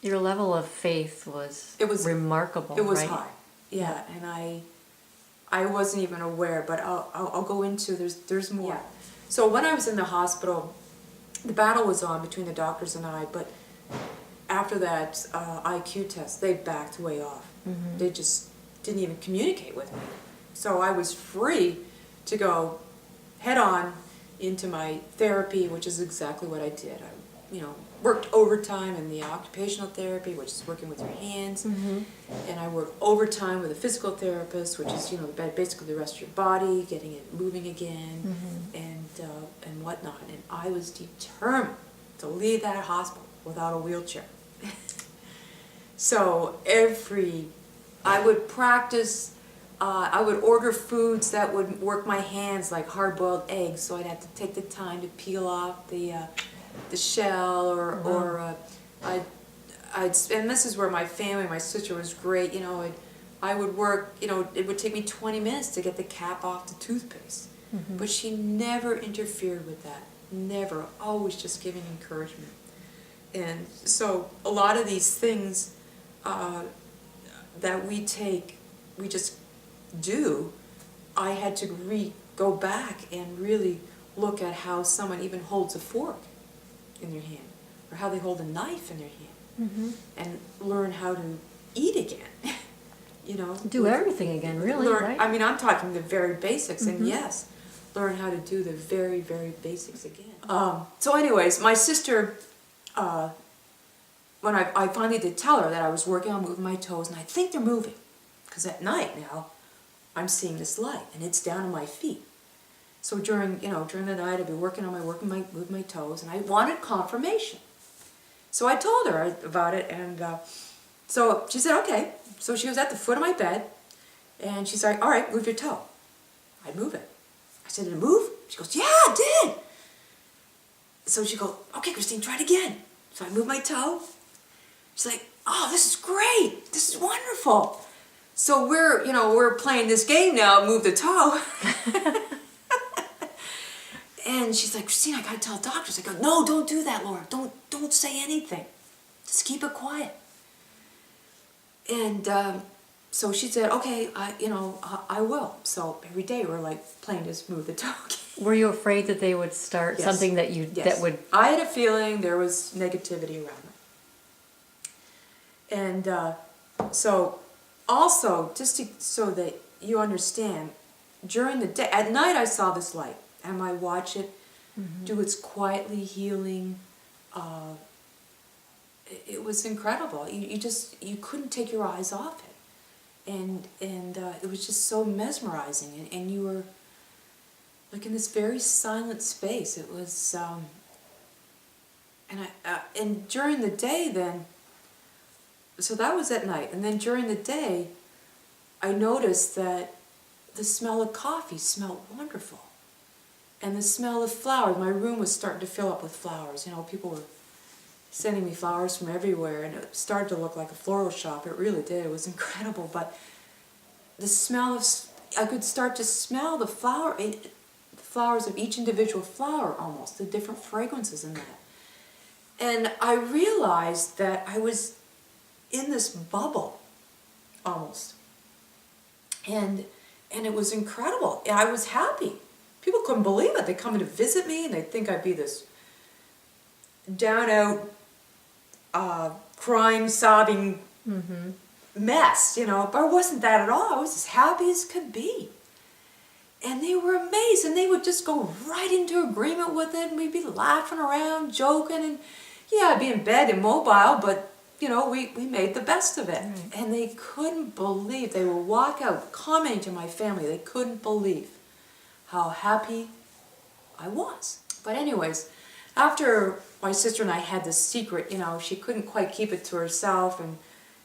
Your level of faith was remarkable, It was right? high, yeah, and I wasn't even aware, but I'll go into, there's more. Yeah. So when I was in the hospital, the battle was on between the doctors and I, but after that IQ test, they backed way off. They just didn't even communicate with me. So I was free to go head on into my therapy, which is exactly what I did. I, worked overtime in the occupational therapy, which is working with your hands, and I worked overtime with a physical therapist, which is basically the rest of your body, getting it moving again, and whatnot. And I was determined to leave that hospital without a wheelchair. So I would practice. I would order foods that would work my hands, like hard-boiled eggs, so I'd have to take the time to peel off the shell, or and this is where my family, my sister was great. I would work. It would take me 20 minutes to get the cap off the toothpaste, but she never interfered with that. Never. Always just giving encouragement. And so a lot of these things that we just do, I had to go back and really look at how someone even holds a fork in their hand, or how they hold a knife in their hand, and learn how to eat again. Do everything again, really, right? I mean, I'm talking the very basics, and yes, learn how to do the very, very basics again. So anyways, my sister, when I finally did tell her that I was working on moving my toes, and I think they're moving, because at night now, I'm seeing this light, and it's down on my feet. So during the night, I'd be moving my toes, and I wanted confirmation. So I told her about it, and so she said, okay. So she was at the foot of my bed, and she's like, all right, move your toe. I'd move it. I said, did it move? She goes, yeah, it did. So she goes, okay, Christine, try it again. So I move my toe. She's like, oh, this is great. This is wonderful. So we're playing this game now, move the toe. And she's like, Christine, I gotta tell doctors. I go, no, don't do that, Laura. Don't say anything. Just keep it quiet. And so she said, okay, I will. So every day we're like playing this move the toe game. Were you afraid that they would start Yes. something that Yes. would? I had a feeling there was negativity around it. And so also, so that you understand, during the day, at night I saw this light, and I watch it do its quietly healing. It was incredible. You couldn't take your eyes off it, and it was just so mesmerizing, and you were like in this very silent space. It was, and during the day then. So that was at night, and then during the day, I noticed that the smell of coffee smelled wonderful, and the smell of flowers. My room was starting to fill up with flowers. People were sending me flowers from everywhere, and it started to look like a floral shop. It really did. It was incredible. But the smell of, I could start to smell the flowers of each individual flower, almost the different fragrances in that, and I realized that I was in this bubble, almost, and it was incredible. And I was happy. People couldn't believe it. They come in to visit me, and they think I'd be this down out, crying, sobbing mess, But I wasn't that at all. I was as happy as could be. And they were amazed, and they would just go right into agreement with it, and we'd be laughing around, joking, and yeah, I'd be in bed immobile, but we made the best of it. Right. And they couldn't believe, they would walk out commenting to my family, they couldn't believe how happy I was. But anyways, after my sister and I had this secret, she couldn't quite keep it to herself, and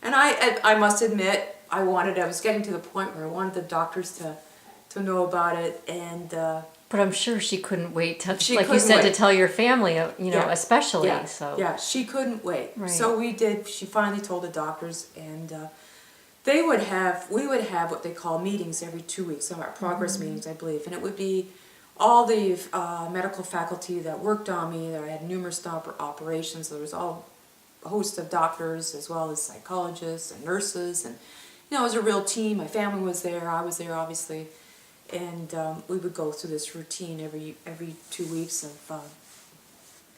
I must admit, I was getting to the point where I wanted the doctors to know about it, and but I'm sure she couldn't wait to, like you said, to tell your family, Yeah. especially. Yeah. So Yeah, she couldn't wait. Right. So we did. She finally told the doctors, and we would have what they call meetings every 2 weeks, some of our progress meetings, I believe, and it would be all the medical faculty that worked on me. That I had numerous operations. There was all host of doctors as well as psychologists and nurses, and it was a real team. My family was there. I was there, obviously, and we would go through this routine every 2 weeks of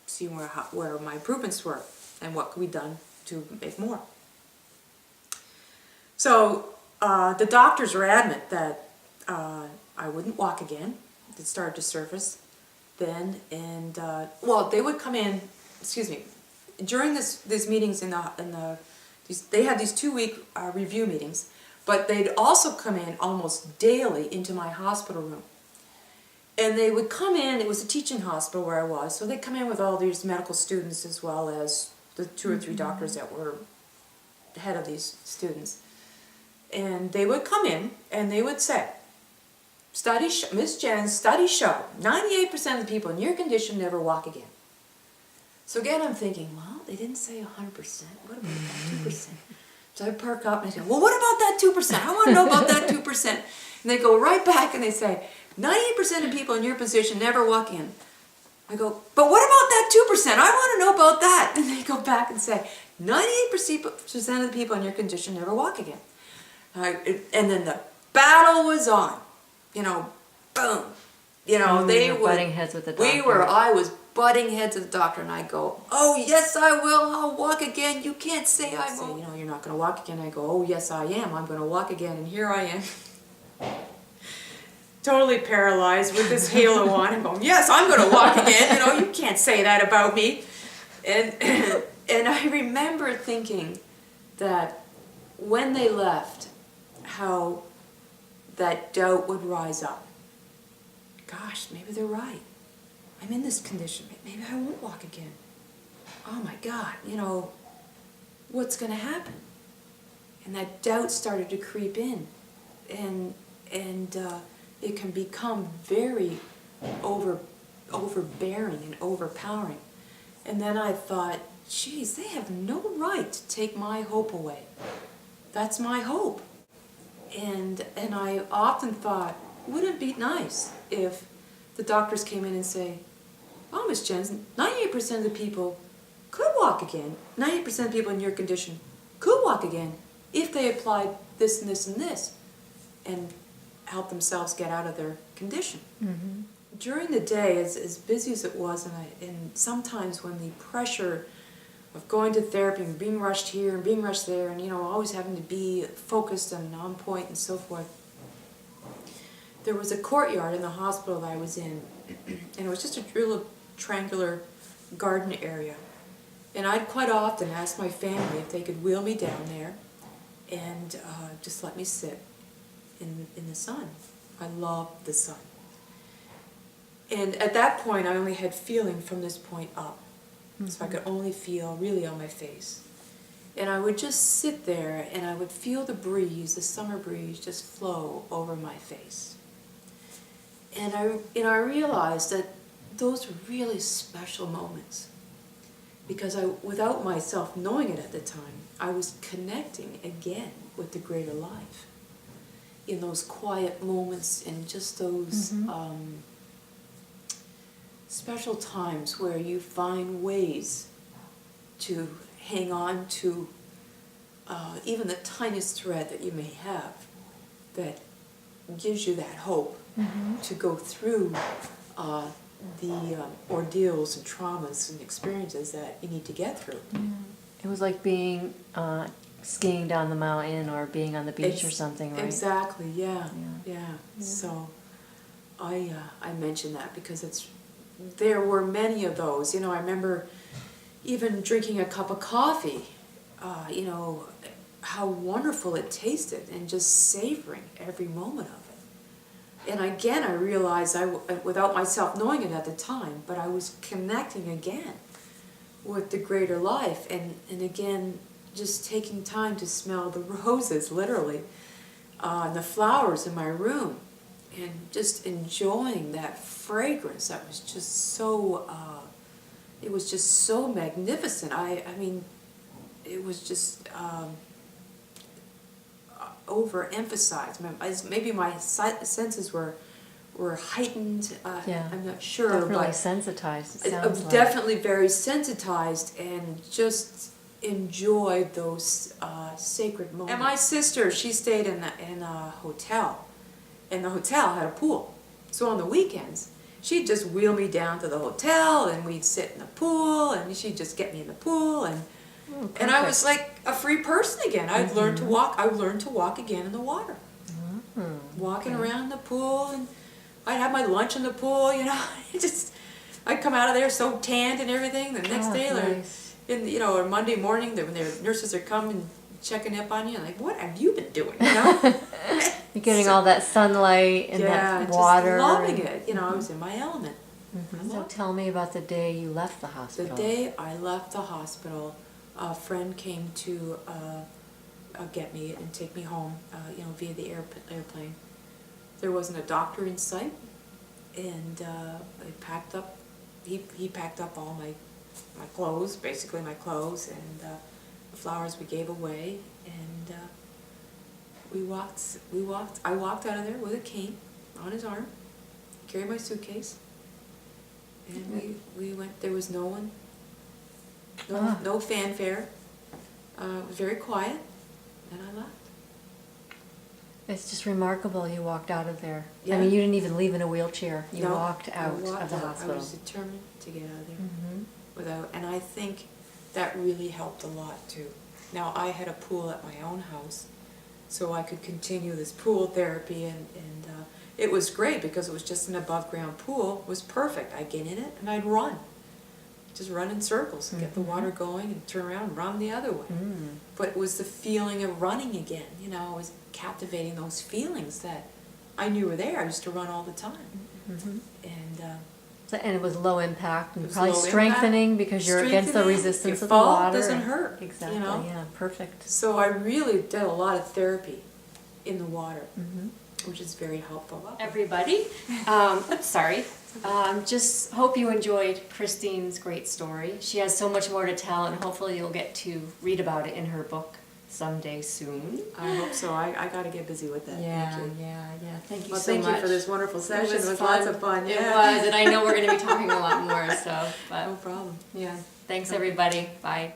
seeing where my improvements were and what could be done to make more. So the doctors were adamant that I wouldn't walk again. It started to surface then, and they would come in. Excuse me. During these meetings they had these 2-week review meetings, but they'd also come in almost daily into my hospital room. And they would come in, it was a teaching hospital where I was, so they'd come in with all these medical students as well as the 2 or 3 doctors that were the head of these students. And they would come in and they would say, Miss Jen, studies show 98% of the people in your condition never walk again. So again, I'm thinking, well, they didn't say 100%. What about that 2%? So I perk up and I say, well, what about that 2%? I want to know about that 2%. And they go right back and they say, 98% of people in your position never walk in. I go, but what about that 2%? I want to know about that. And they go back and say, 98% of the people in your condition never walk again. And then the battle was on. Boom. They were butting heads with the doctor. I was butting heads with the doctor, and I go, oh, yes, I will. I'll walk again. You can't say I won't. You're not going to walk again. I go, oh, yes, I am. I'm going to walk again. And here I am. Totally paralyzed with this halo on and going, yes, I'm going to walk again. You can't say that about me. And I remember thinking that when they left, how that doubt would rise up. Gosh, maybe they're right. I'm in this condition. Maybe I won't walk again. Oh my God, what's going to happen? And that doubt started to creep in. And it can become very overbearing and overpowering. And then I thought, geez, they have no right to take my hope away. That's my hope. And I often thought, wouldn't it be nice if the doctors came in and say, oh, Miss Jensen, 98% of the people could walk again. 98% of people in your condition could walk again if they applied this and this and this and help themselves get out of their condition. Mm-hmm. During the day, as busy as it was, and sometimes when the pressure of going to therapy and being rushed here and being rushed there and, always having to be focused and on point and so forth, there was a courtyard in the hospital that I was in, and it was just a real triangular garden area. And I'd quite often ask my family if they could wheel me down there and just let me sit in the sun. I loved the sun. And at that point, I only had feeling from this point up. Mm-hmm. So I could only feel really on my face. And I would just sit there and I would feel the breeze, the summer breeze, just flow over my face. And I realized that those were really special moments. Because without myself knowing it at the time, I was connecting again with the greater life. In those quiet moments and just those special times where you find ways to hang on to even the tiniest thread that you may have that gives you that hope to go through the ordeals and traumas and experiences that you need to get through. It was like being skiing down the mountain or being on the beach or something, right? Exactly, yeah. So I mention that because there were many of those. I remember even drinking a cup of coffee, how wonderful it tasted, and just savoring every moment of it. And again, I realized, without myself knowing it at the time, but I was connecting again with the greater life, and again, just taking time to smell the roses, literally, and the flowers in my room, and just enjoying that fragrance that was just so, it was just so magnificent. I mean, it was just overemphasized. Maybe my senses were heightened. I'm not sure. Definitely but sensitized, it sounds like. Definitely very sensitized, and just enjoyed those sacred moments. And my sister, she stayed in a hotel, and the hotel had a pool. So on the weekends, she'd just wheel me down to the hotel, and we'd sit in the pool, and she'd just get me in the pool, and I was like a free person again. I'd learned to walk. I learned to walk again in the water, walking around the pool, and I'd have my lunch in the pool. You know, I'd come out of there so tanned and everything. The next day, nice. or Monday morning, when their nurses are coming checking up on you, like, what have you been doing? You know, You're getting all that sunlight and that water. Just loving it. You know, I was in my element. So tell me about the day you left the hospital. The day I left the hospital, a friend came to get me and take me home, via the airplane. There wasn't a doctor in sight, and I packed up. He packed up all my clothes, basically my clothes, and the flowers we gave away, and we walked. I walked out of there with a cane on his arm, carried my suitcase, and we went. There was no one. No fanfare. It was very quiet, and I left. It's just remarkable you walked out of there. Yeah. I mean, you didn't even leave in a wheelchair. You No, walked I out walked of the out. hospital. I was determined to get out of there and I think that really helped a lot too. Now I had a pool at my own house, so I could continue this pool therapy, and it was great because it was just an above ground pool. It was perfect. I'd get in it and I'd run. Just run in circles and get the water going and turn around and run the other way. But it was the feeling of running again. You know, I was captivating those feelings that I knew were there. I used to run all the time. And it was low impact and It was probably low strengthening impact, because you're against the strengthening. resistance Your of the fall water. doesn't and- hurt, Exactly, you know? yeah, perfect. So I really did a lot of therapy in the water, which is very helpful. Everybody. Sorry. Just hope you enjoyed Christine's great story. She has so much more to tell, and hopefully you'll get to read about it in her book someday soon. I hope so. I got to get busy with that. Yeah. Thank you. Thank you Well, so thank much. you for this wonderful session. It was fun. lots of fun. It Yeah. was, and I know we're going to be talking a lot more. So, but No problem. yeah. Thanks everybody. Bye.